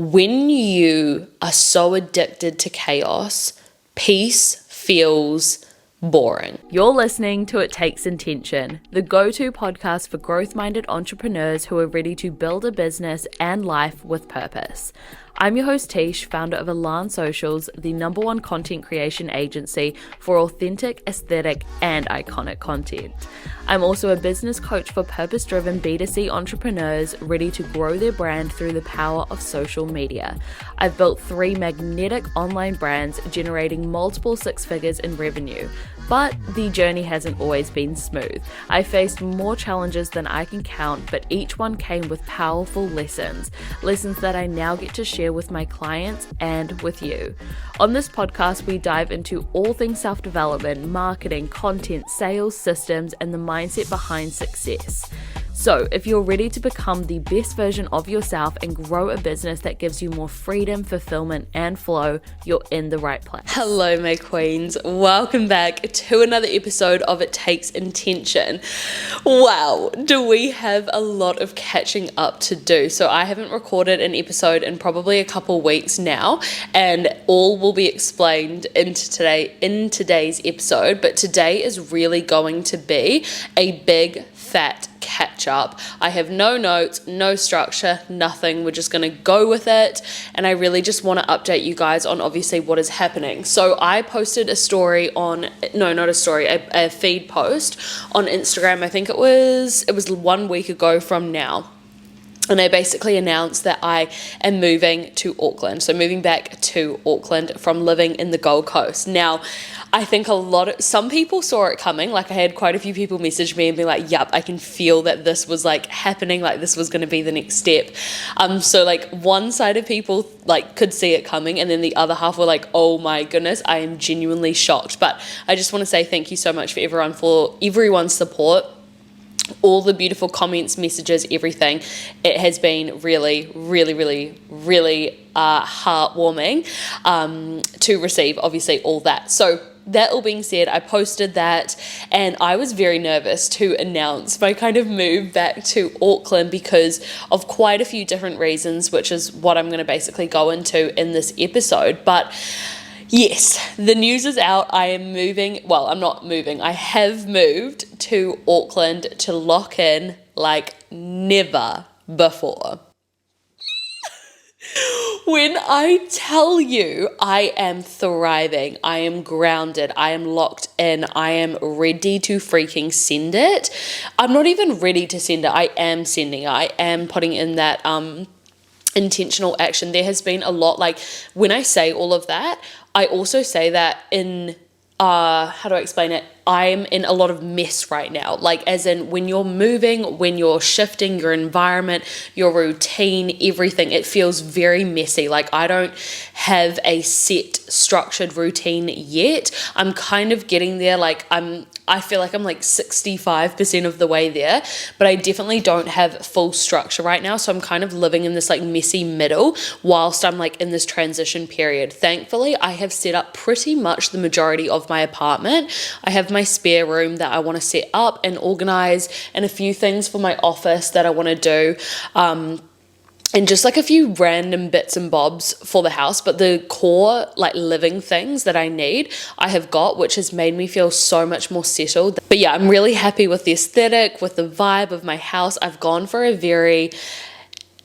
When you are so addicted to chaos, peace feels boring. You're listening to It Takes Intention, the go-to podcast for growth-minded entrepreneurs who are ready to build a business and life with purpose. I'm your host Tish, founder of Elan Socials, the #1 content creation agency for authentic, aesthetic, and iconic content. I'm also a business coach for purpose-driven B2C entrepreneurs ready to grow their brand through the power of social media. I've built 3 magnetic online brands generating multiple 6 figures in revenue. But the journey hasn't always been smooth. I faced more challenges than I can count, but each one came with powerful lessons that I now get to share with my clients and with you. On this podcast, we dive into all things self-development, marketing, content, sales, systems, and the mindset behind success. So if you're ready to become the best version of yourself and grow a business that gives you more freedom, fulfillment, and flow, you're in the right place. Hello, my queens. Welcome back to another episode of It Takes Intention. Wow, do we have a lot of catching up to do. So I haven't recorded an episode in probably a couple weeks now, and all will be explained in today's episode. But today is really going to be a big fat catch up. I have no notes, no structure, nothing. We're just going to go with it. And I really just want to update you guys on obviously what is happening. So I posted a feed post on Instagram. I think it was 1 week ago from now. And I basically announced that I am moving to Oakland. So moving back to Auckland from living in the Gold Coast. Now, I think some people saw it coming. Like I had quite a few people message me and be like, yup, I can feel that this was like happening. Like this was going to be the next step. So like one side of people like could see it coming. And then the other half were like, oh my goodness, I am genuinely shocked. But I just want to say thank you so much for everyone's support. All the beautiful comments, messages, everything. It has been really, really, really, really heartwarming to receive, obviously, all that. So that all being said, I posted that and I was very nervous to announce my kind of move back to Auckland because of quite a few different reasons, which is what I'm going to basically go into in this episode. But yes, the news is out. I am moving. Well, I'm not moving. I have moved to Auckland to lock in like never before. When I tell you I am thriving, I am grounded, I am locked in, I am ready to freaking send it. I'm not even ready to send it. I am sending it. I am putting in that intentional action. There has been a lot, like when I say all of that, I also say that in how do I explain it? I'm in a lot of mess right now. Like as in when you're moving, when you're shifting your environment, your routine, everything, it feels very messy. Like I don't have a set structured routine yet. I'm kind of getting there. Like I feel like I'm like 65% of the way there, but I definitely don't have full structure right now. So I'm kind of living in this like messy middle whilst I'm like in this transition period. Thankfully, I have set up pretty much the majority of my apartment. I have my spare room that I want to set up and organize and a few things for my office that I want to do. And just like a few random bits and bobs for the house, but the core like living things that I need, I have got, which has made me feel so much more settled. But yeah, I'm really happy with the aesthetic, with the vibe of my house. I've gone for a very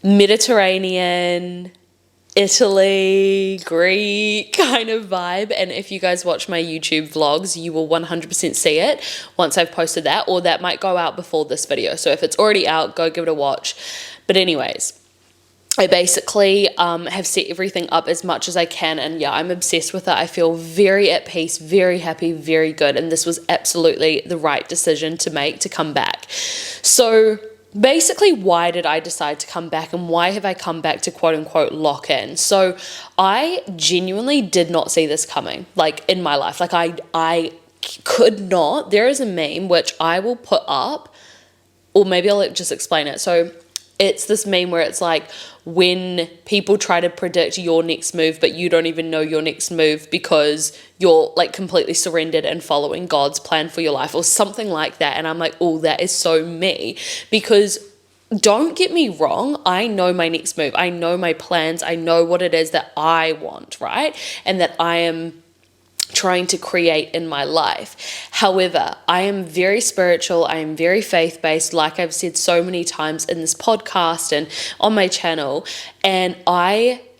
Mediterranean, Italy, Greek kind of vibe. And if you guys watch my YouTube vlogs, you will 100% see it once I've posted that, or that might go out before this video. So if it's already out, go give it a watch. But anyways, I basically have set everything up as much as I can, and yeah, I'm obsessed with it. I feel very at peace, very happy, very good, and this was absolutely the right decision to make to come back. So basically, why did I decide to come back, and why have I come back to quote unquote lock in? So I genuinely did not see this coming, like in my life. Like I could not. There is a meme which I will put up, or maybe I'll just explain it. So it's this meme where it's like when people try to predict your next move, but you don't even know your next move because you're like completely surrendered and following God's plan for your life or something like that. And I'm like, oh, that is so me, because don't get me wrong, I know my next move. I know my plans. I know what it is that I want, right? And that I am trying to create in my life. However, I am very spiritual. I am very faith-based, like I've said so many times in this podcast and on my channel. And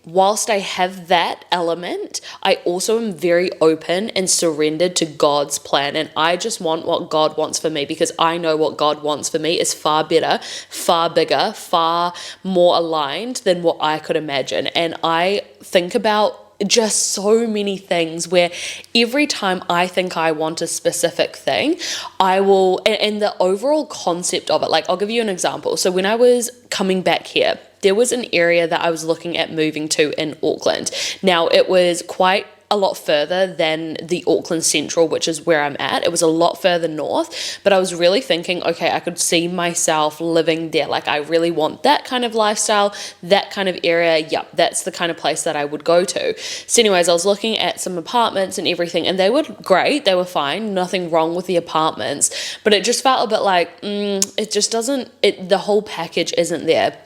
whilst I have that element, I also am very open and surrendered to God's plan. And I just want what God wants for me, because I know what God wants for me is far better, far bigger, far more aligned than what I could imagine. And I think about just so many things where every time I think I want a specific thing, I will, and the overall concept of it, like I'll give you an example. So when I was coming back here, there was an area that I was looking at moving to in Auckland. Now, it was quite a lot further than the Auckland Central, which is where I'm at. It was a lot further north, but I was really thinking, okay, I could see myself living there. Like, I really want that kind of lifestyle, that kind of area. Yep, that's the kind of place that I would go to. So anyways, I was looking at some apartments and everything, and they were great. They were fine. Nothing wrong with the apartments, but it just felt a bit like, it just doesn't, the whole package isn't there.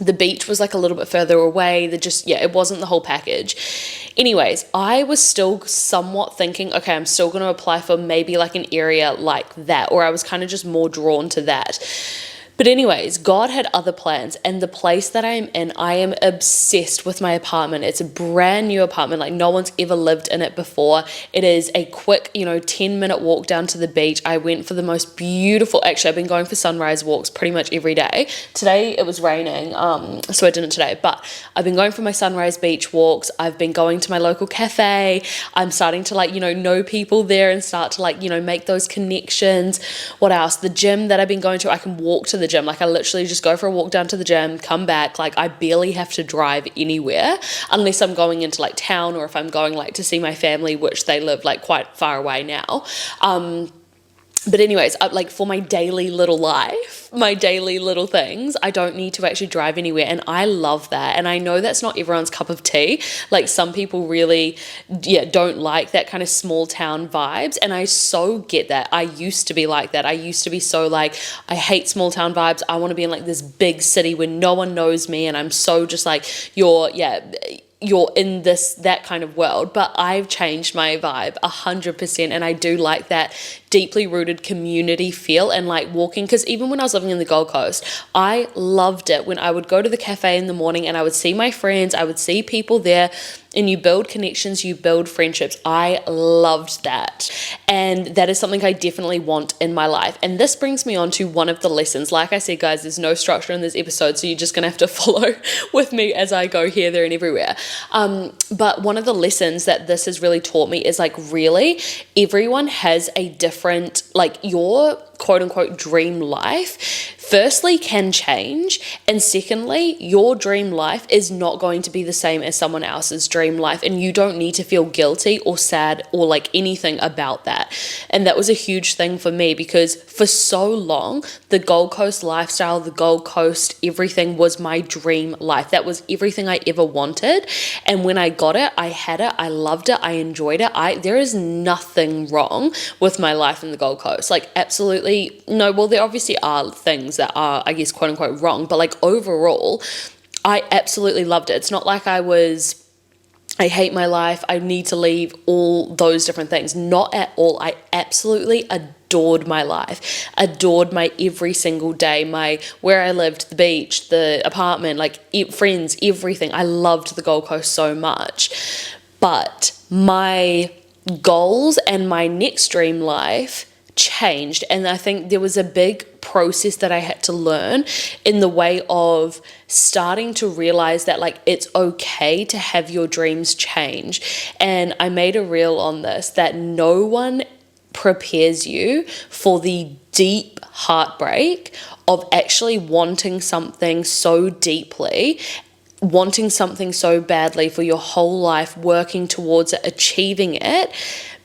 The beach was like a little bit further away. It wasn't the whole package. Anyways, I was still somewhat thinking, okay, I'm still going to apply for maybe like an area like that, or I was kind of just more drawn to that. But anyways, God had other plans, and the place that I am in, I am obsessed with my apartment. It's a brand new apartment, like no one's ever lived in it before. It is a quick, 10-minute walk down to the beach. I went for the most beautiful, actually I've been going for sunrise walks pretty much every day. Today it was raining, so I didn't today, but I've been going for my sunrise beach walks. I've been going to my local cafe. I'm starting to know people there and start to make those connections. What else? The gym that I've been going to, I can walk to the gym. Like, I literally just go for a walk down to the gym, come back. Like, I barely have to drive anywhere unless I'm going into like town, or if I'm going like to see my family, which they live like quite far away now. But anyways, like for my daily little life, my daily little things, I don't need to actually drive anywhere. And I love that. And I know that's not everyone's cup of tea. Like, some people really, don't like that kind of small town vibes. And I so get that. I used to be like that. I used to be so like, I hate small town vibes. I want to be in like this big city where no one knows me. And I'm so just like, you're in that kind of world. But I've changed my vibe 100%, and I do like that deeply rooted community feel and like walking, because even when I was living in the Gold Coast, I loved it when I would go to the cafe in the morning and I would see my friends, I would see people there, and you build connections, you build friendships. I loved that, and that is something I definitely want in my life. And this brings me on to one of the lessons. Like I said, guys, there's no structure in this episode, so you're just gonna have to follow with me as I go here, there, and everywhere. But one of the lessons that this has really taught me is like, really, everyone has a different, like, your quote unquote dream life firstly can change, and secondly, your dream life is not going to be the same as someone else's dream life, and you don't need to feel guilty or sad or like anything about that. And that was a huge thing for me, because for so long the Gold Coast lifestyle, the Gold Coast everything was my dream life. That was everything I ever wanted, and when I got it, I had it, I loved it, I enjoyed it. There is nothing wrong with my life in the Gold Coast, like absolutely no. Well, there obviously are things that are, I guess, quote unquote wrong, but like overall, I absolutely loved it. It's not like I hate my life, I need to leave, all those different things. Not at all. I absolutely adored my life, adored my every single day, where I lived, the beach, the apartment, like friends, everything. I loved the Gold Coast so much. But my goals and my next dream life changed, and I think there was a big process that I had to learn in the way of starting to realize that like it's okay to have your dreams change. And I made a reel on this, that no one prepares you for the deep heartbreak of actually wanting something so deeply, wanting something so badly for your whole life, working towards it, achieving it,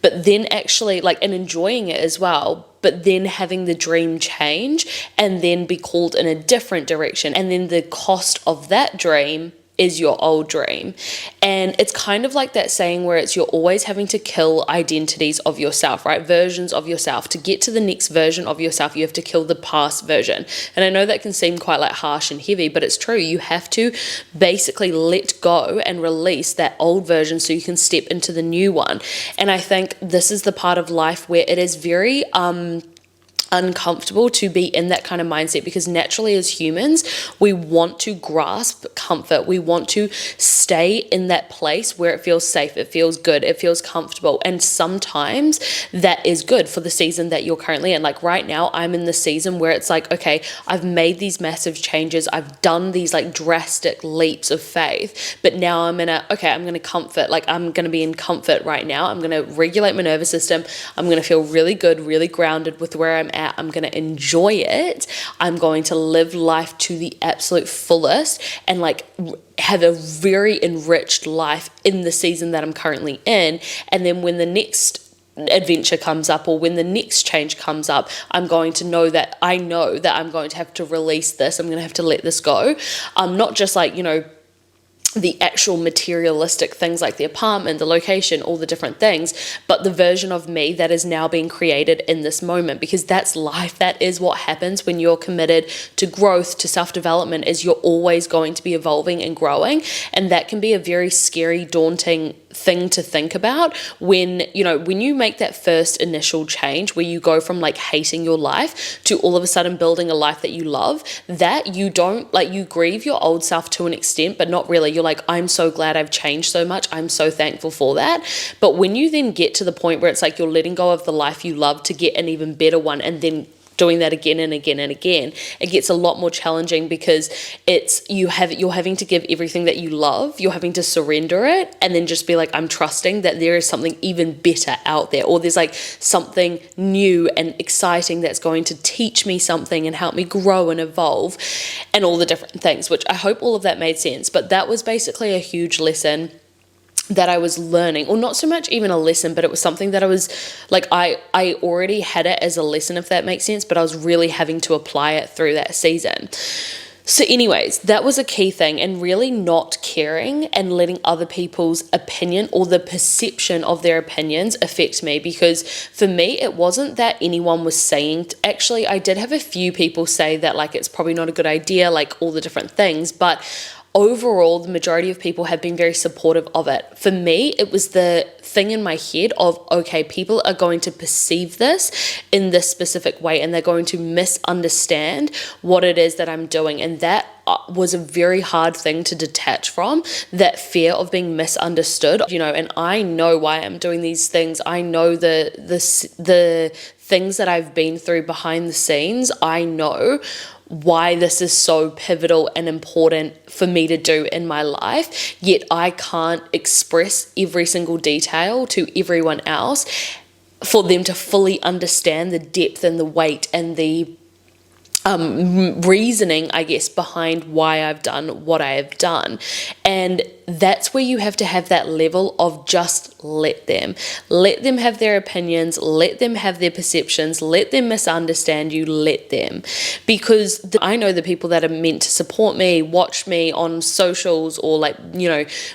but then actually like, and enjoying it as well, but then having the dream change and then be called in a different direction. And then the cost of that dream is your old dream. And it's kind of like that saying where it's you're always having to kill identities of yourself, right? Versions of yourself. To get to the next version of yourself, you have to kill the past version. And I know that can seem quite like harsh and heavy, but it's true. You have to basically let go and release that old version so you can step into the new one. And I think this is the part of life where it is very uncomfortable to be in that kind of mindset, because naturally as humans we want to grasp comfort, we want to stay in that place where it feels safe, it feels good, it feels comfortable, and sometimes that is good for the season that you're currently in. Like right now I'm in the season where it's like, okay, I've made these massive changes, I've done these like drastic leaps of faith, but now I'm going to comfort, like I'm going to be in comfort right now. I'm going to regulate my nervous system, I'm going to feel really good, really grounded with where I'm at. I'm going to enjoy it. I'm going to live life to the absolute fullest and like have a very enriched life in the season that I'm currently in. And then when the next adventure comes up or when the next change comes up, I'm going to know that I'm going to have to release this. I'm going to have to let this go. Not just like, the actual materialistic things like the apartment, the location, all the different things, but the version of me that is now being created in this moment, because that's life. That is what happens when you're committed to growth, to self-development, is you're always going to be evolving and growing. And that can be a very scary, daunting thing to think about when you make that first initial change where you go from like hating your life to all of a sudden building a life that you love, that you don't like, you grieve your old self to an extent, but not really. You're like, I'm so glad I've changed so much, I'm so thankful for that. But when you then get to the point where it's like you're letting go of the life you love to get an even better one, and then doing that again and again and again, it gets a lot more challenging, because you're having to give everything that you love, you're having to surrender it, and then just be like, I'm trusting that there is something even better out there, or there's like something new and exciting that's going to teach me something and help me grow and evolve and all the different things, which I hope all of that made sense. But that was basically a huge lesson that I was learning, or not so much even a lesson, but it was something that I was like, I already had it as a lesson, if that makes sense, but I was really having to apply it through that season. So anyways, that was a key thing, and really not caring and letting other people's opinion or the perception of their opinions affect me, because for me, it wasn't that anyone was saying, actually, I did have a few people say that like, it's probably not a good idea, like all the different things, but overall, the majority of people have been very supportive of it. For me, it was the thing in my head of, okay, people are going to perceive this in this specific way, and they're going to misunderstand what it is that I'm doing. And that was a very hard thing to detach from, that fear of being misunderstood, and I know why I'm doing these things. I know the things that I've been through behind the scenes. I know why this is so pivotal and important for me to do in my life, yet I can't express every single detail to everyone else for them to fully understand the depth and the weight and the reasoning, I guess, behind why I've done what I have done. And that's where you have to have that level of just let them have their opinions, let them have their perceptions, let them misunderstand you, let them. Because I know the people that are meant to support me, watch me on socials, or like,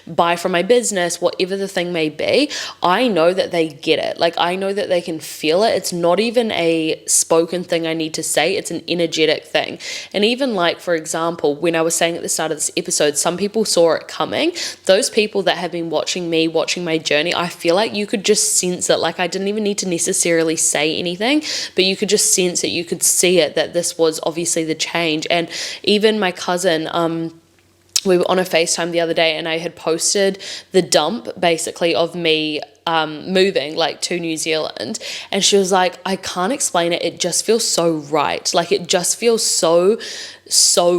buy from my business, whatever the thing may be, I know that they get it. Like, I know that they can feel it. It's not even a spoken thing I need to say, it's an energetic thing. And even like, for example, when I was saying at the start of this episode, some people saw it coming. Those people that have been watching my journey, I feel like you could just sense it. Like, I didn't even need to necessarily say anything, but you could just sense it, you could see it, that this was obviously the change. And even my cousin, we were on a FaceTime the other day, and I had posted the dump basically of me moving like to New Zealand, and she was like, I can't explain it, it just feels so right. Like, it just feels so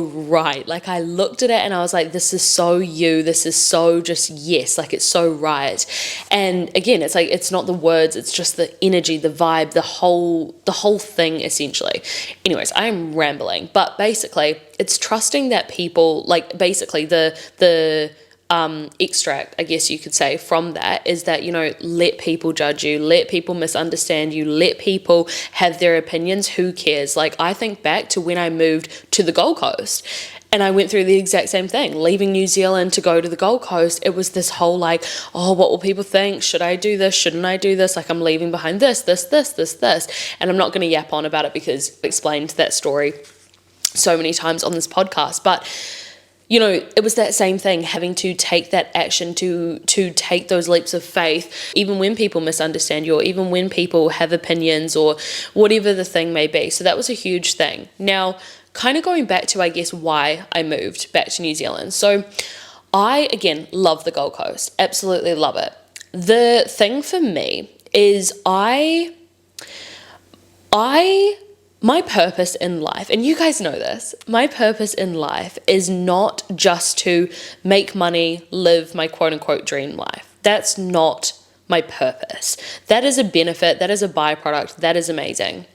right. Like, I looked at it and I was like, this is so you, this is so just yes, like it's so right. And again, it's like, it's not the words, it's just the energy, the vibe, the whole thing essentially. Anyways, I'm rambling, but basically it's trusting that people, like, basically the extract, I guess you could say, from that is that, let people judge you, let people misunderstand you, let people have their opinions, who cares? Like, I think back to when I moved to the Gold Coast, And I went through the exact same thing. Leaving New Zealand to go to the Gold Coast, it was this whole like, oh, what will people think? Should I do this? Shouldn't I do this? Like, I'm leaving behind this. And I'm not going to yap on about it because I explained that story so many times on this podcast. But it was that same thing, having to take that action, to take those leaps of faith, even when people misunderstand you, or even when people have opinions, or whatever the thing may be. So that was a huge thing. Now, kind of going back to, I guess, why I moved back to New Zealand. So I, again, love the Gold Coast. Absolutely love it. The thing for me is my purpose in life, and you guys know this, my purpose in life is not just to make money, live my quote unquote dream life. That's not my purpose. That is a benefit, that is a byproduct, that is amazing.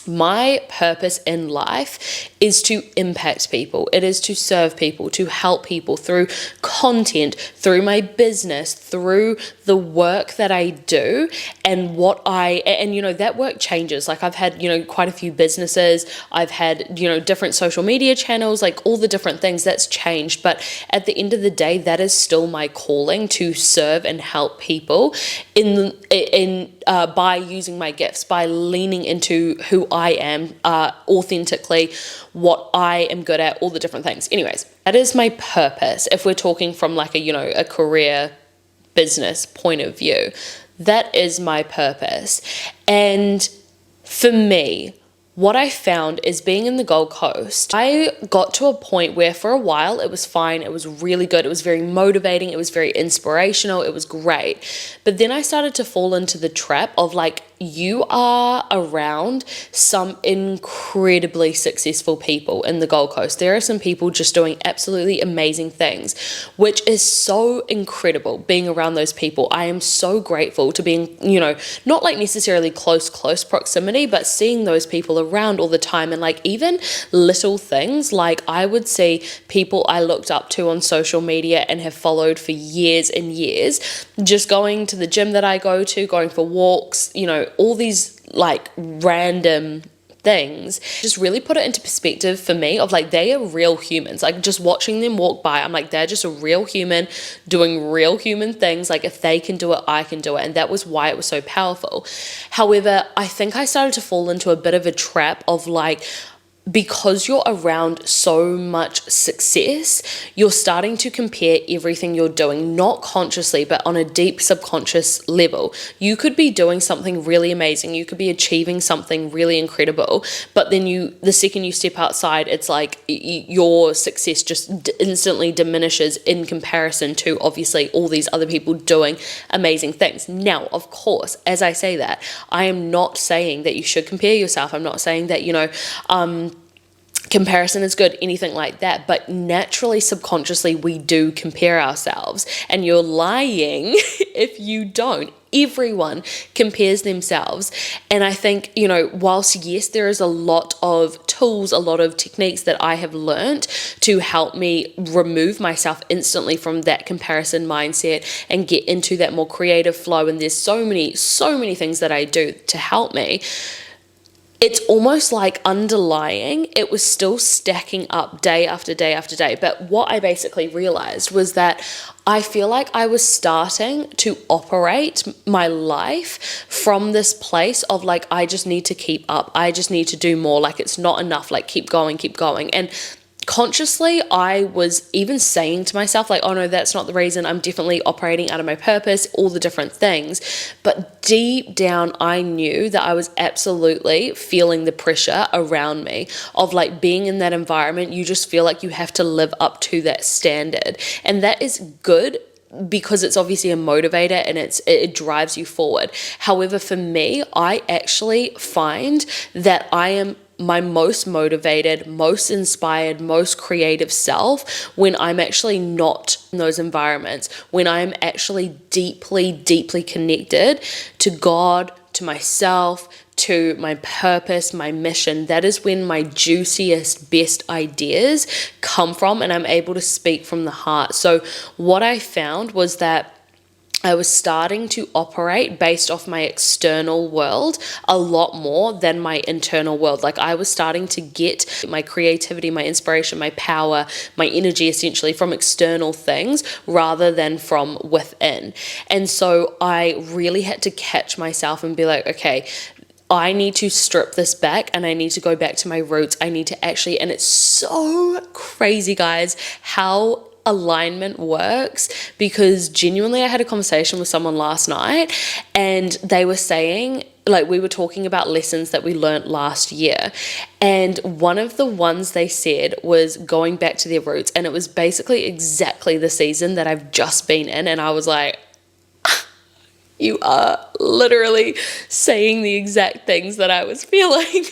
My purpose in life is to impact people. It is to serve people, to help people through content, through my business, through the work that I do, and that work changes. Like, I've had, quite a few businesses. I've had, different social media channels, like all the different things. That's changed. But at the end of the day, that is still my calling, to serve and help people by using my gifts, by leaning into who I am authentically, what I am good at, all the different things. Anyways, that is my purpose. If we're talking from like a career business point of view, that is my purpose. And for me, what I found is being in the Gold Coast, I got to a point where for a while it was fine, it was really good, it was very motivating, it was very inspirational, it was great. But then I started to fall into the trap of like, you are around some incredibly successful people in the Gold Coast. There are some people just doing absolutely amazing things, which is so incredible being around those people. I am so grateful to being, not like necessarily close proximity, but seeing those people around all the time. And like even little things, like I would see people I looked up to on social media and have followed for years and years, just going to the gym that I go to, going for walks, all these like random things, just really put it into perspective for me of like, they are real humans. Like just watching them walk by, I'm like, they're just a real human doing real human things. Like if they can do it, I can do it. And that was why it was so powerful. However, I think I started to fall into a bit of a trap of like, because you're around so much success, you're starting to compare everything you're doing, not consciously, but on a deep subconscious level. You could be doing something really amazing. You could be achieving something really incredible, but then the second you step outside, it's like your success just instantly diminishes in comparison to obviously all these other people doing amazing things. Now, of course, as I say that, I am not saying that you should compare yourself. I'm not saying that, comparison is good, anything like that, but naturally, subconsciously, we do compare ourselves, and you're lying if you don't. Everyone compares themselves. And I think, whilst yes, there is a lot of tools, a lot of techniques that I have learned to help me remove myself instantly from that comparison mindset and get into that more creative flow. And there's so many things that I do to help me. It's almost like underlying, it was still stacking up day after day after day. But what I basically realized was that I feel like I was starting to operate my life from this place of like, I just need to keep up. I just need to do more. Like it's not enough. Like keep going. And consciously, I was even saying to myself like, oh no, that's not the reason. I'm definitely operating out of my purpose, all the different things. But deep down, I knew that I was absolutely feeling the pressure around me of like being in that environment. You just feel like you have to live up to that standard. And that is good, because it's obviously a motivator and it drives you forward. However, for me, I actually find that I am my most motivated, most inspired, most creative self when I'm actually not in those environments, when I'm actually deeply, deeply connected to God, to myself, to my purpose, my mission. That is when my juiciest, best ideas come from, and I'm able to speak from the heart. So what I found was that I was starting to operate based off my external world a lot more than my internal world. Like I was starting to get my creativity, my inspiration, my power, my energy essentially from external things rather than from within. And so I really had to catch myself and be like, okay, I need to strip this back and I need to go back to my roots. I need to actually, and it's so crazy, guys, how alignment works, because genuinely I had a conversation with someone last night and they were saying, like, we were talking about lessons that we learned last year, and one of the ones they said was going back to their roots, and it was basically exactly the season that I've just been in, and I was like, you are literally saying the exact things that I was feeling.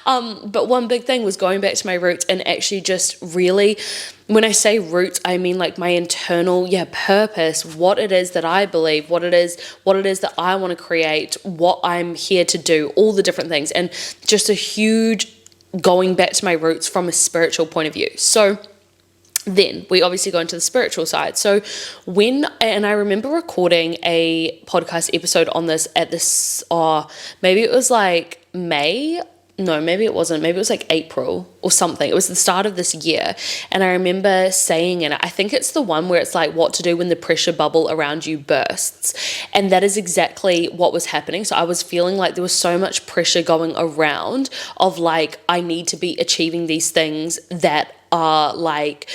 But one big thing was going back to my roots and actually just really, when I say roots, I mean like my internal, purpose, what it is that I believe, what it is that I want to create, what I'm here to do, all the different things, and just a huge going back to my roots from a spiritual point of view. So then we obviously go into the spiritual side. So and I remember recording a podcast episode on this at this, maybe it was like May. No, maybe it wasn't. Maybe it was like April or something. It was the start of this year. And I remember saying in it, I think it's the one where it's like what to do when the pressure bubble around you bursts. And that is exactly what was happening. So I was feeling like there was so much pressure going around of like, I need to be achieving these things that are like,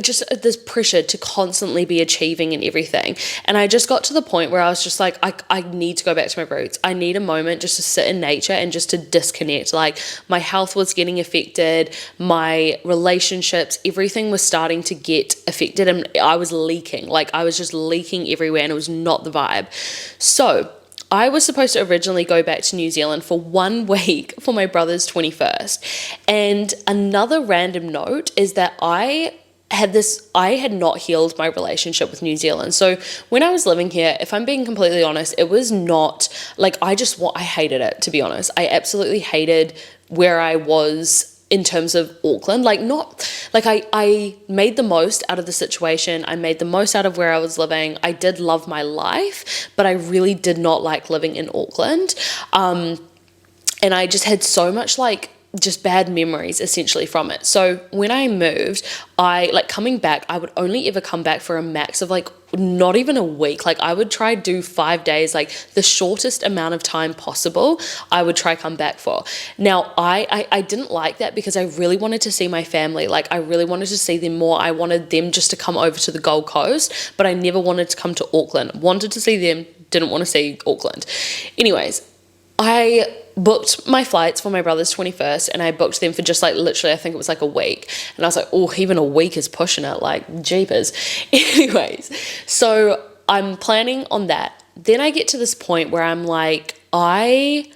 just this pressure to constantly be achieving and everything. And I just got to the point where I was just like, I need to go back to my roots. I need a moment just to sit in nature and just to disconnect. Like my health was getting affected, my relationships, everything was starting to get affected, and I was leaking. Like I was just leaking everywhere, and it was not the vibe. So I was supposed to originally go back to New Zealand for 1 week for my brother's 21st. And another random note is that I had not healed my relationship with New Zealand. So when I was living here, if I'm being completely honest, it was not like I hated it, to be honest. I absolutely hated where I was in terms of Auckland. Like I made the most out of the situation. I made the most out of where I was living. I did love my life, but I really did not like living in Auckland. And I just had so much just bad memories essentially from it. So when I moved, coming back, I would only ever come back for a max of not even a week. Like I would try do 5 days, like the shortest amount of time possible I would try come back for. Now I didn't like that because I really wanted to see my family. Like I really wanted to see them more. I wanted them just to come over to the Gold Coast, but I never wanted to come to Auckland. Wanted to see them, didn't want to see Auckland. Anyways, I booked my flights for my brother's 21st, and I booked them for just literally, I think it was a week. And I was like, oh, even a week is pushing it, like jeepers. Anyways, so I'm planning on that. Then I get to this point where I'm like, I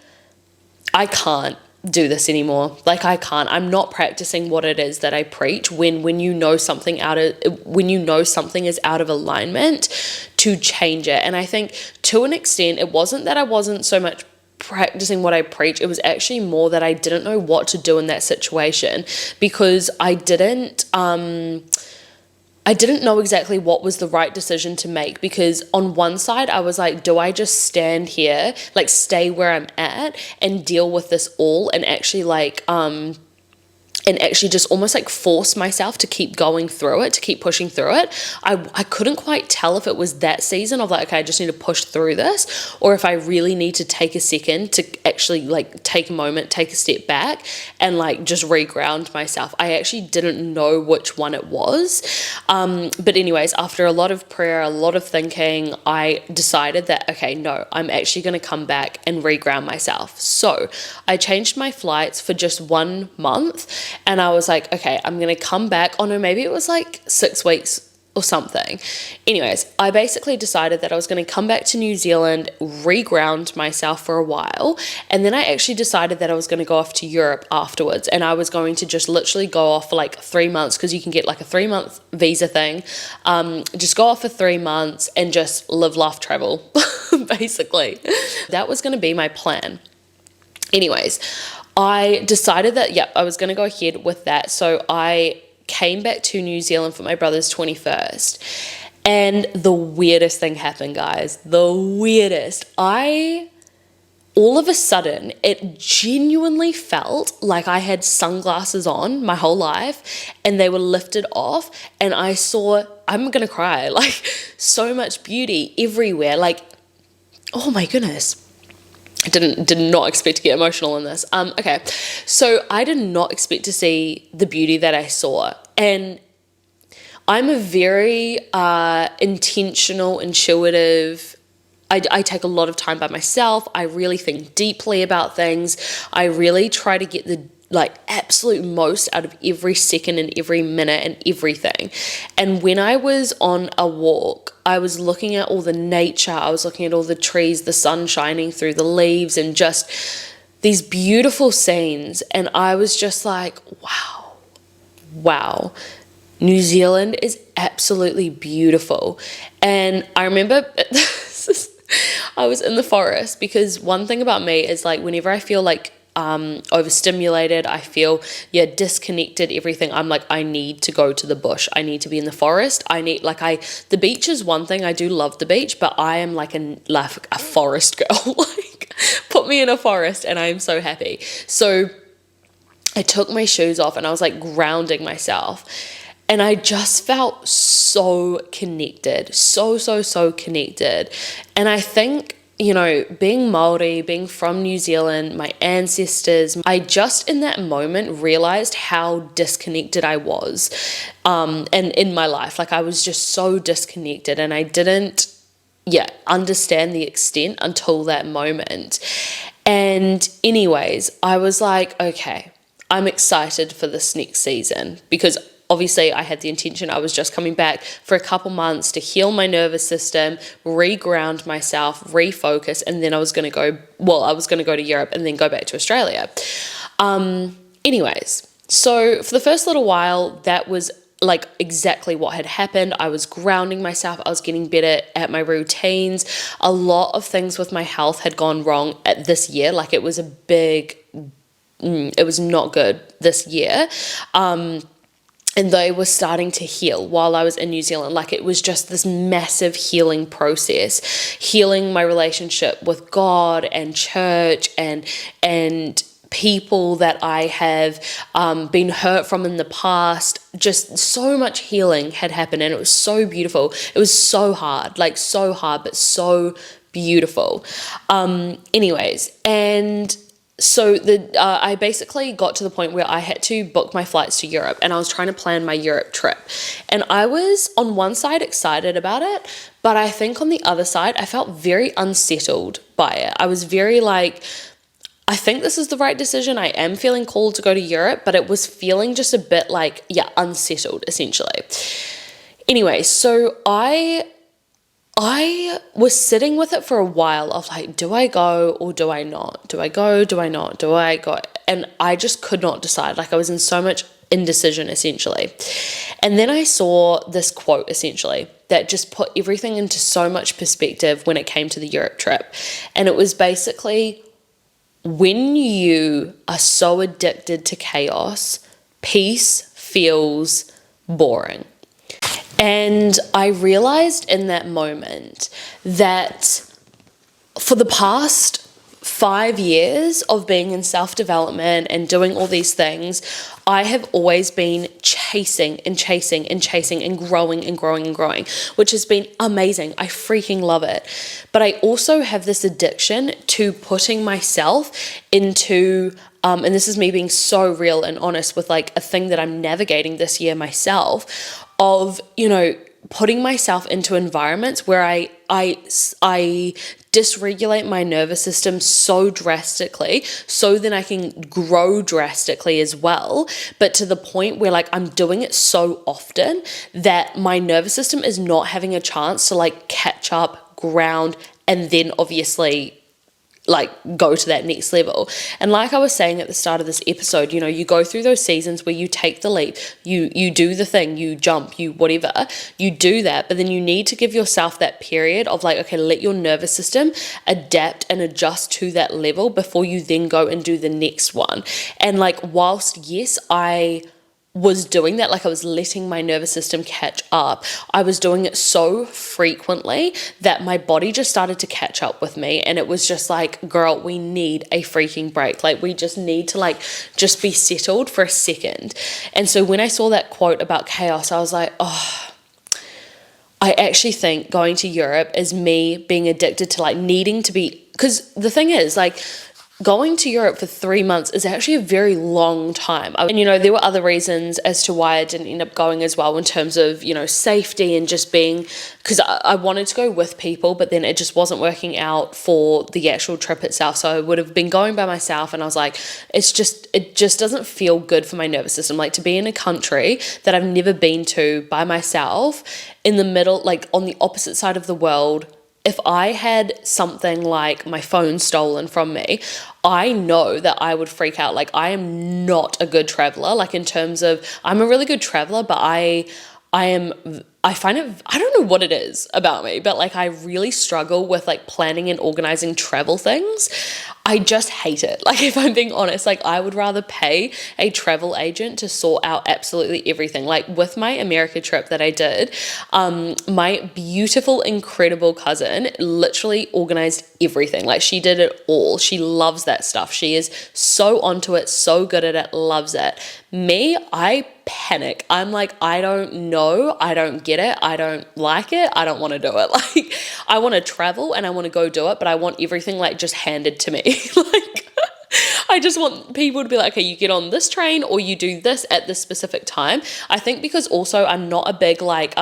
can't do this anymore. Like I can't. I'm not practicing what it is that I preach when you know something is out of alignment, to change it. And I think to an extent, it wasn't that I wasn't so much practicing what I preach. It was actually more that I didn't know what to do in that situation, because I didn't know exactly what was the right decision to make. Because on one side I was like, do I just stand here, stay where I'm at and deal with this all, and actually just almost force myself to keep going through it, to keep pushing through it. I couldn't quite tell if it was that season of okay, I just need to push through this, or if I really need to take a second to actually take a moment, take a step back and just reground myself. I actually didn't know which one it was. But anyways, after a lot of prayer, a lot of thinking, I decided that, okay, no, I'm actually going to come back and reground myself. So I changed my flights for just 1 month. And I was like, okay, I'm going to come back. Oh no, maybe it was 6 weeks or something. Anyways, I basically decided that I was going to come back to New Zealand, reground myself for a while. And then I actually decided that I was going to go off to Europe afterwards. And I was going to just literally go off for 3 months, because you can get a 3-month visa thing. Just go off for 3 months and just live, laugh, travel, basically. That was going to be my plan. Anyways, I decided that, I was going to go ahead with that. So I came back to New Zealand for my brother's 21st. And the weirdest thing happened, guys. The weirdest. All of a sudden, it genuinely felt like I had sunglasses on my whole life and they were lifted off, and I saw, I'm gonna cry, like so much beauty everywhere. Like, oh my goodness. I did not expect to get emotional in this. Okay, so I did not expect to see the beauty that I saw. And I'm a very intentional, intuitive, I take a lot of time by myself. I really think deeply about things. I really try to get the absolute most out of every second and every minute and everything. And when I was on a walk, I was looking at all the nature. I was looking at all the trees, the sun shining through the leaves, and just these beautiful scenes. And I was just like, wow. New Zealand is absolutely beautiful. And I remember I was in the forest, because one thing about me is like whenever I feel like overstimulated, I feel disconnected, everything, I'm like, I need to go to the bush, I need to be in the forest, the beach is one thing, I do love the beach, but I am like a forest girl. Like, put me in a forest and I am so happy. So I took my shoes off and I was like grounding myself, and I just felt so connected, so connected. And I think, being Māori, being from New Zealand, my ancestors, I just in that moment realized how disconnected I was and in my life. Like, I was just so disconnected, and I didn't understand the extent until that moment. And anyways, I was like, okay, I'm excited for this next season, because obviously I had the intention, I was just coming back for a couple months to heal my nervous system, reground myself, refocus, and then I was going to go to Europe and then go back to Australia. Anyways, so for the first little while, that was like exactly what had happened. I was grounding myself. I was getting better at my routines. A lot of things with my health had gone wrong at this year. Like, it was it was not good this year. And they were starting to heal while I was in New Zealand. Like, it was just this massive healing process, healing my relationship with God and church and people that I have been hurt from in the past. Just so much healing had happened, and it was so beautiful. It was so hard, but so beautiful. Anyways, and so I basically got to the point where I had to book my flights to Europe, and I was trying to plan my Europe trip. And I was on one side excited about it, but I think on the other side, I felt very unsettled by it. I was very like, I think this is the right decision. I am feeling called to go to Europe, but it was feeling just a bit like, unsettled essentially. Anyway, so I was sitting with it for a while of like, do I go or do I not? Do I go? Do I not? Do I go? And I just could not decide. Like, I was in so much indecision essentially. And then I saw this quote essentially that just put everything into so much perspective when it came to the Europe trip. And it was basically, when you are so addicted to chaos, peace feels boring. And I realized in that moment that for the past 5 years of being in self-development and doing all these things, I have always been chasing and growing, which has been amazing. I freaking love it. But I also have this addiction to putting myself into, and this is me being so real and honest with like a thing that I'm navigating this year myself, of, putting myself into environments where I dysregulate my nervous system so drastically, so then I can grow drastically as well, but to the point where like I'm doing it so often that my nervous system is not having a chance to like catch up, ground, and then obviously like go to that next level. And like I was saying at the start of this episode, you go through those seasons where you take the leap, you do the thing, you jump, you whatever, you do that, but then you need to give yourself that period of like, okay, let your nervous system adapt and adjust to that level before you then go and do the next one. And like, whilst yes, I was doing that, like I was letting my nervous system catch up. I was doing it so frequently that my body just started to catch up with me, and it was just like, girl, we need a freaking break. Like, we just need to like just be settled for a second. And so when I saw that quote about chaos, I was like, oh, I actually think going to Europe is me being addicted to like needing to be, because the thing is, like, going to Europe for 3 months is actually a very long time. And, you know, there were other reasons as to why I didn't end up going as well, in terms of, you know, safety and just being, because I wanted to go with people, but then it just wasn't working out for the actual trip itself. So I would have been going by myself, and I was like, it just doesn't feel good for my nervous system. Like, to be in a country that I've never been to by myself, in the middle, like on the opposite side of the world. If I had something like my phone stolen from me, I know that I would freak out. Like, I am not a good traveler. Like, in terms of, I'm a really good traveler, but I find it, I don't know what it is about me, but like, I really struggle with like planning and organizing travel things. I just hate it. Like, if I'm being honest, like, I would rather pay a travel agent to sort out absolutely everything. Like, with my America trip that I did, my beautiful, incredible cousin literally organized everything. Like, she did it all. She loves that stuff. She is so onto it, so good at it, loves it. Me, I panic. I'm like, I don't know. I don't get it. I don't like it. I don't want to do it. Like, I want to travel and I want to go do it, but I want everything like just handed to me. Like, I just want people to be like, okay, you get on this train or you do this at this specific time. I think because also I'm not a big like,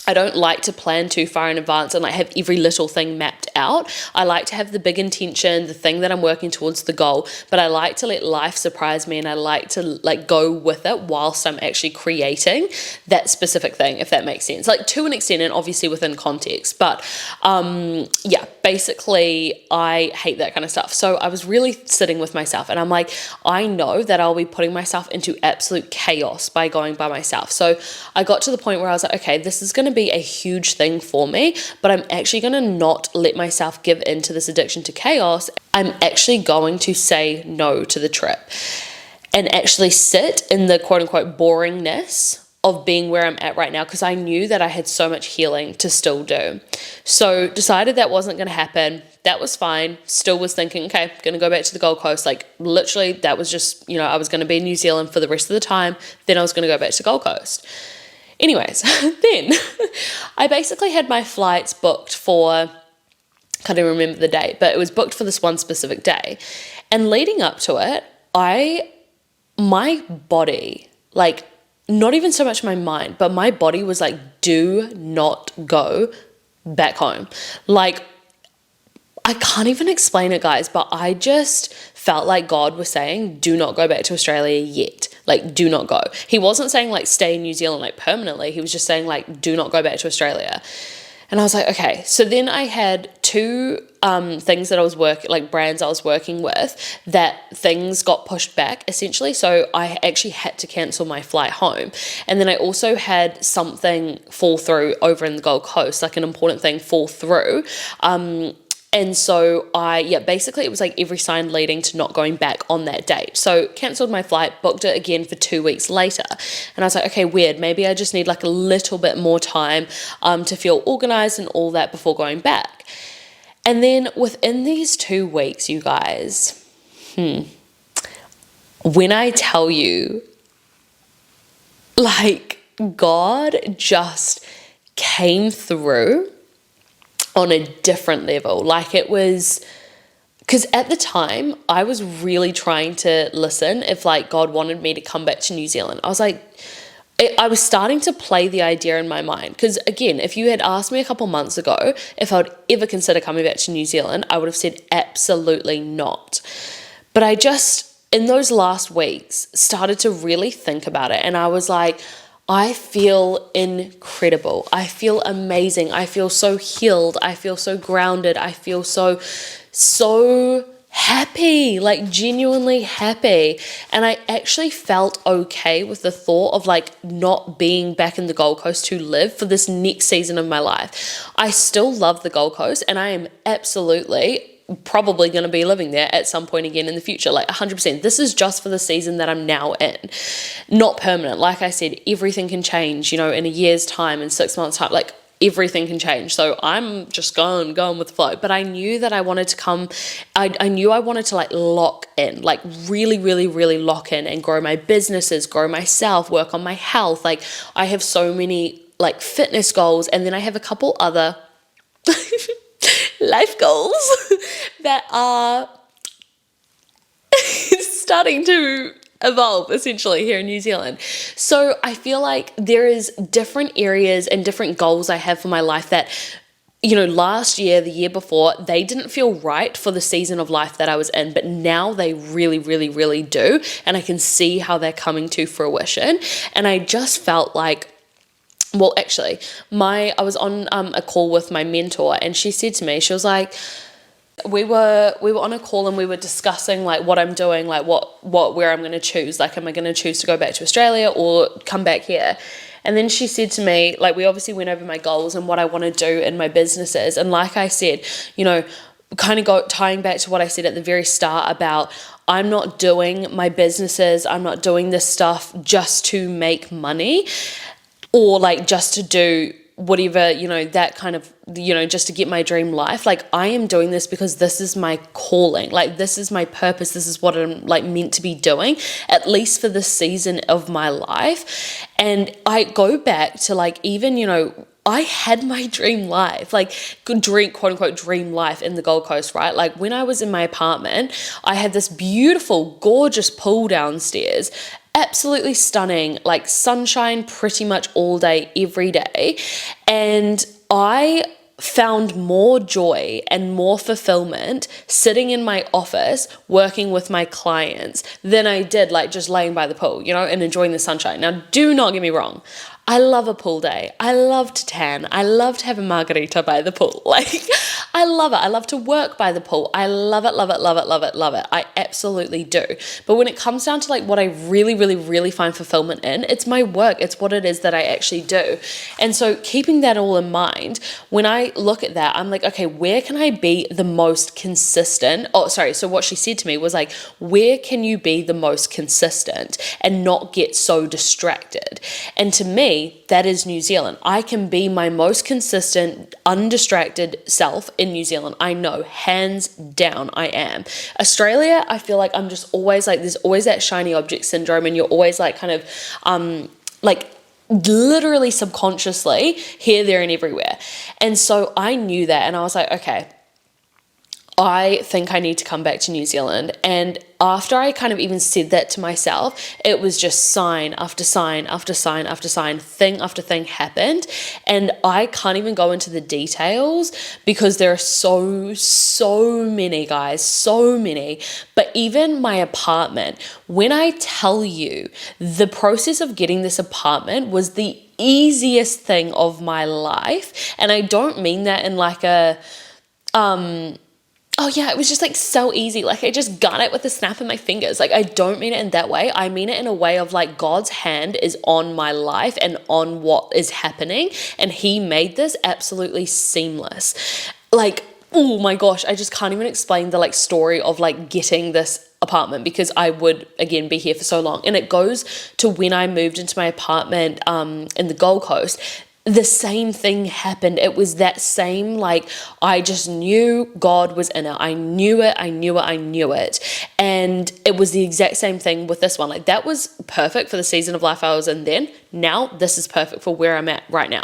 I don't like to plan too far in advance and like have every little thing mapped out. I like to have the big intention, the thing that I'm working towards, the goal, but I like to let life surprise me, and I like to like go with it whilst I'm actually creating that specific thing, if that makes sense. Like, to an extent, and obviously within context, but yeah, basically I hate that kind of stuff. So I was really sitting with myself, and I'm like, I know that I'll be putting myself into absolute chaos by going by myself. So I got to the point where I was like, okay, this is going to be a huge thing for me, but I'm actually going to not let myself give into this addiction to chaos. I'm actually going to say no to the trip and actually sit in the quote unquote boringness of being where I'm at right now, because I knew that I had so much healing to still do. So decided that wasn't going to happen. That was fine. Still was thinking, okay, going to go back to the Gold Coast. Like, literally, that was just, you know, I was going to be in New Zealand for the rest of the time. Then I was going to go back to Gold Coast. Anyways, then I basically had my flights booked for, can't even remember the date, but it was booked for this one specific day. And leading up to it, my body, like, not even so much my mind, but my body was like, do not go back home. Like, I can't even explain it, guys, but I just felt like God was saying, do not go back to Australia yet. Like, do not go. He wasn't saying like stay in New Zealand like permanently. He was just saying like, do not go back to Australia. And I was like, okay. So then I had two things that I was brands I was working with, that things got pushed back essentially. So I actually had to cancel my flight home. And then I also had something fall through over in the Gold Coast, like an important thing fall through. And so basically it was like every sign leading to not going back on that date. So cancelled my flight, booked it again for 2 weeks later. And I was like, okay, weird. Maybe I just need like a little bit more time to feel organized and all that before going back. And then within these 2 weeks, you guys, when I tell you, like, God just came through on a different level. Like, it was, because at the time I was really trying to listen if like God wanted me to come back to New Zealand. I was like, I was starting to play the idea in my mind, because again, if you had asked me a couple months ago if I would ever consider coming back to New Zealand, I would have said absolutely not. But I just, in those last weeks, started to really think about it, and I was like, I feel incredible. I feel amazing. I feel so healed. I feel so grounded. I feel so happy, like genuinely happy. And I actually felt okay with the thought of like not being back in the Gold Coast to live for this next season of my life. I still love the Gold Coast, and I am absolutely probably going to be living there at some point again in the future, like 100%. This is just for the season that I'm now in, not permanent. Like I said, everything can change, in a year's time, in 6 months time, like everything can change. So I'm just going with the flow. But I knew that I wanted to I knew I wanted to like lock in, like really, really, really lock in and grow my businesses, grow myself, work on my health. Like I have so many like fitness goals, and then I have a couple other life goals that are starting to evolve essentially here in New Zealand. So I feel like there is different areas and different goals I have for my life that, last year, the year before, they didn't feel right for the season of life that I was in, but now they really, really, really do. And I can see how they're coming to fruition. And I just felt like, well, actually, I was on a call with my mentor, and she said to me, she was like, we were on a call and we were discussing like what I'm doing, like where I'm going to choose. Like, am I going to choose to go back to Australia or come back here? And then she said to me, like, we obviously went over my goals and what I want to do in my businesses. And like I said, kind of tying back to what I said at the very start about I'm not doing my businesses, I'm not doing this stuff just to make money or like just to do whatever, that kind of, just to get my dream life. Like I am doing this because this is my calling. Like this is my purpose. This is what I'm like meant to be doing, at least for this season of my life. And I go back to like, even, I had my dream life, like quote unquote dream life in the Gold Coast, right? Like when I was in my apartment, I had this beautiful, gorgeous pool downstairs, absolutely stunning, like sunshine pretty much all day, every day. And I found more joy and more fulfillment sitting in my office working with my clients than I did like just laying by the pool, and enjoying the sunshine. Now, do not get me wrong. I love a pool day. I love to tan. I love to have a margarita by the pool. Like, I love it. I love to work by the pool. I love it, love it, love it, love it, love it. I absolutely do. But when it comes down to like what I really, really, really find fulfillment in, it's my work. It's what it is that I actually do. And so keeping that all in mind, when I look at that, I'm like, okay, where can I be the most consistent? Oh, sorry. So what she said to me was like, where can you be the most consistent and not get so distracted? And to me, that is New Zealand. I can be my most consistent, undistracted self in New Zealand. I know, hands down, I am. Australia, I feel like I'm just always like, there's always that shiny object syndrome, and you're always like kind of like literally subconsciously here, there, and everywhere. And so I knew that, and I was like, okay, I think I need to come back to New Zealand. And after I kind of even said that to myself, it was just sign after sign after sign after sign, thing after thing happened. And I can't even go into the details because there are so many, guys, so many. But even my apartment, when I tell you the process of getting this apartment was the easiest thing of my life. And I don't mean that in like a, oh yeah, it was just like so easy. Like I just got it with a snap of my fingers. Like I don't mean it in that way. I mean it in a way of like God's hand is on my life and on what is happening. And he made this absolutely seamless. Like, oh my gosh, I just can't even explain the like story of like getting this apartment because I would again be here for so long. And it goes to when I moved into my apartment in the Gold Coast. The same thing happened. It was that same, like, I just knew God was in it. I knew it. And it was the exact same thing with this one. Like, that was perfect for the season of life I was in then. Now, this is perfect for where I'm at right now.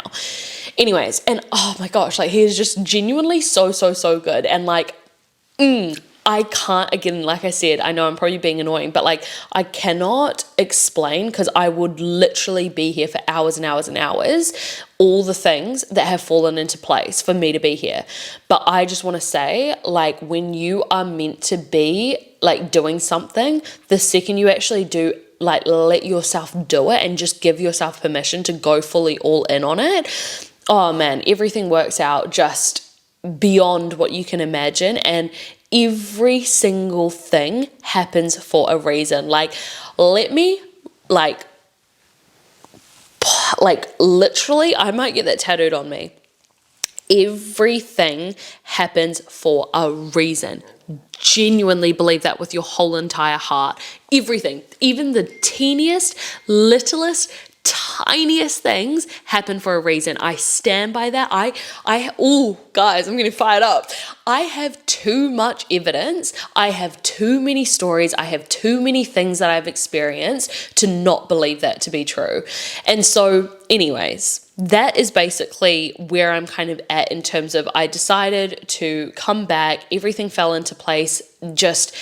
Anyways, and oh my gosh, like, he is just genuinely so good. And like, I can't, again, like I said, I know I'm probably being annoying, but like I cannot explain because I would literally be here for hours and hours and hours, all the things that have fallen into place for me to be here. But I just want to say, like, when you are meant to be like doing something, the second you actually do, like, let yourself do it and just give yourself permission to go fully all in on it, oh man, everything works out just beyond what you can imagine. And every single thing happens for a reason. Like, let me, like literally, I might get that tattooed on me. Everything happens for a reason. Genuinely believe that with your whole entire heart. Everything, even the teeniest, littlest, tiniest things happen for a reason. I stand by that. Oh, guys, I'm getting fired up. I have too much evidence. I have too many stories. I have too many things that I've experienced to not believe that to be true. And so, anyways, that is basically where I'm kind of at in terms of I decided to come back. Everything fell into place just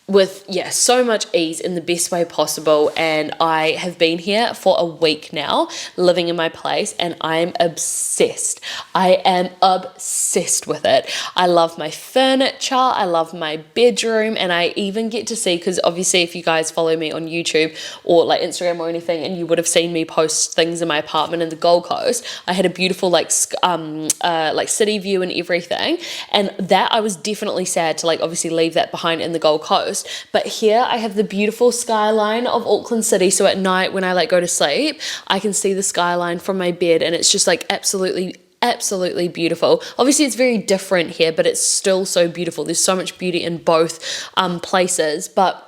with, so much ease in the best way possible. And I have been here for a week now, living in my place, and I'm obsessed. I am obsessed with it. I love my furniture. I love my bedroom. And I even get to see, because obviously if you guys follow me on YouTube or like Instagram or anything, and you would have seen me post things in my apartment in the Gold Coast, I had a beautiful like city view and everything. And that I was definitely sad to like obviously leave that behind in the Gold Coast. But here I have the beautiful skyline of Auckland City. So at night when I like go to sleep, I can see the skyline from my bed, and it's just like absolutely beautiful. Obviously it's very different here, but it's still so beautiful. There's so much beauty in both places. But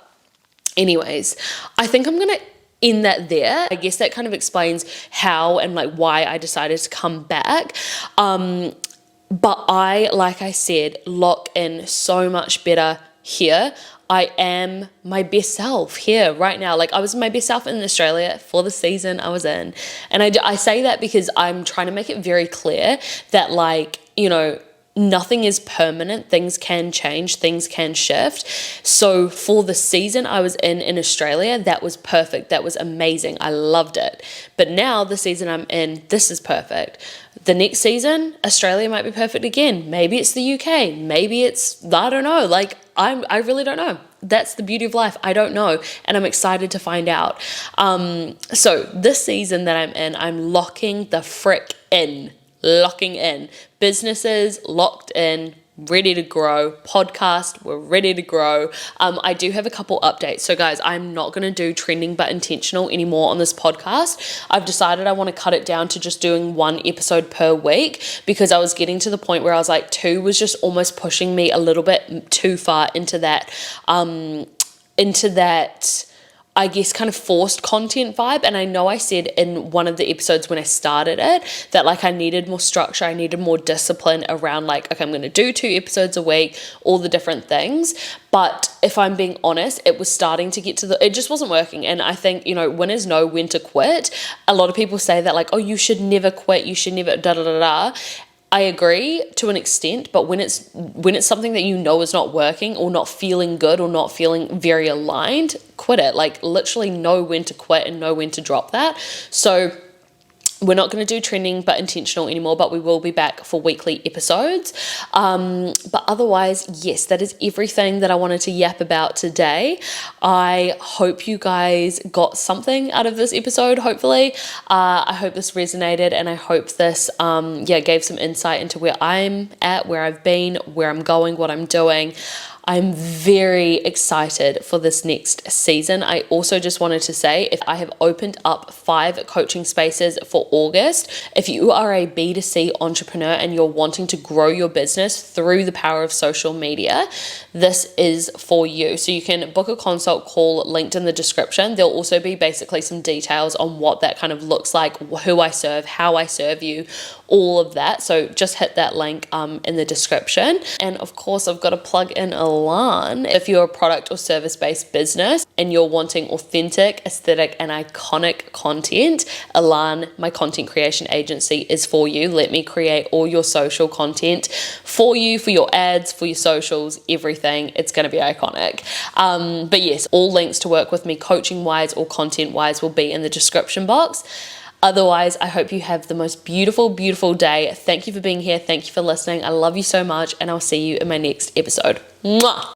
anyways, I think I'm gonna end that there. I guess that kind of explains how and like why I decided to come back. But I, like I said, lock in so much better here. I am my best self here right now. Like I was my best self in Australia for the season I was in. And I say that because I'm trying to make it very clear that like, you know, nothing is permanent. Things can change, things can shift. So for the season I was in Australia, that was perfect. That was amazing. I loved it. But now the season I'm in, this is perfect. The next season, Australia might be perfect again. Maybe it's the UK. Maybe it's, I don't know. Like I really don't know. That's the beauty of life. I don't know. And I'm excited to find out. So this season that I'm in, I'm locking the frick in. Locking in. Businesses locked in, ready to grow. Podcast, we're ready to grow. I do have a couple updates. So guys, I'm not going to do trending but intentional anymore on this podcast. I've decided I want to cut it down to just doing one episode per week, because I was getting to the point where I was like, 2 was just almost pushing me a little bit too far into that I guess kind of forced content vibe. And I know I said in one of the episodes when I started it that like I needed more structure, I needed more discipline around like, okay, I'm going to do 2 episodes a week, all the different things. But if I'm being honest, it was starting to get to it just wasn't working. And I think, you know, winners know when to quit. A lot of people say that like, oh, you should never quit, you should never da da da da. I agree to an extent, but when it's something that you know is not working or not feeling good or not feeling very aligned, quit it. Like literally know when to quit and know when to drop that. So we're not going to do trending but intentional anymore, but we will be back for weekly episodes. But otherwise, yes, that is everything that I wanted to yap about today. I hope you guys got something out of this episode, hopefully. I hope this resonated, and I hope this gave some insight into where I'm at, where I've been, where I'm going, what I'm doing. I'm very excited for this next season. I also just wanted to say, if I have opened up 5 coaching spaces for August. If you are a B2C entrepreneur and you're wanting to grow your business through the power of social media, this is for you. So you can book a consult call linked in the description. There'll also be basically some details on what that kind of looks like, who I serve, how I serve you, all of that. So just hit that link in the description. And of course, I've got to plug in Elan. If you're a product or service-based business and you're wanting authentic, aesthetic, and iconic content, Elan, my content creation agency, is for you. Let me create all your social content for you, for your ads, for your socials, everything. It's going to be iconic. But yes, all links to work with me coaching-wise or content-wise will be in the description box. Otherwise, I hope you have the most beautiful, beautiful day. Thank you for being here. Thank you for listening. I love you so much, and I'll see you in my next episode. Mwah!